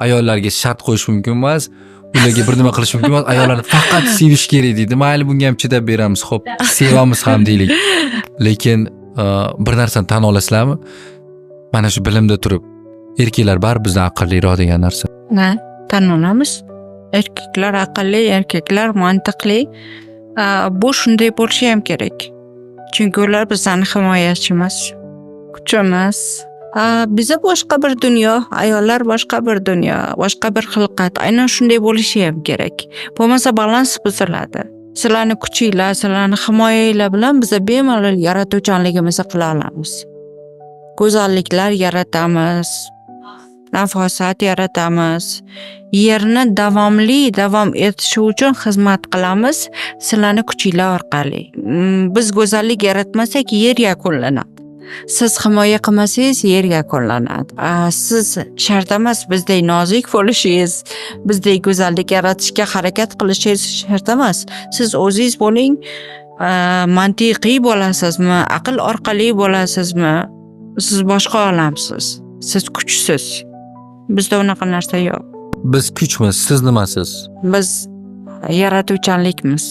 ayollarga shart qo'yish mumkin emas, ularga bir nima qilish mumkin emas, ayollarni faqat sevish kerak deydi. Mayli bunga ham chidab beramiz, xo'p, sevamiz ham deylik. Lekin bir narsani tan olasizlarmi? Mana shu bilimda turib, erkaklar bari bizdan aqlliroq degan narsa. Tan olamiz. Erkaklar aqlli, erkaklar mantiqli. Bu shunday bo'lishi ham kerak. Chunki ular bizning himoyachimiz, kuchimiz. Biza boshqa bir dunyo, ayollar boshqa bir dunyo, boshqa bir xilqat. Aynan shunday bo'lishi ham kerak. Bo'lmasa balans buziladi. Sizlarni kuchinglar, sizlarni himoyanglar bilan biz bemalol yaratuvchanligimizni qila olamiz. Go'zalliklar yaratamiz, nafosat yaratamiz. Yerni davom etishi uchun xizmat qilamiz sizlarni kuchinglar orqali. Biz go'zallik yaratmasak yer yakunlanadi. Siz himoya qilmasangiz yer yakunlanadi. Siz shart emas bizdek nozik bo'lishingiz, bizdek go'zallik yaratishga harakat qilishingiz shart emas. Siz o'zingiz bo'ling, mantiqiy bo'lasizmi, aql orqali bo'lasizmi? Siz boshqa olamsiz. Siz kuchsiz. Bizda unaqa narsa yo'q. Biz kuchmiz, siz nimasiz? Biz yaratuvchanlikmiz.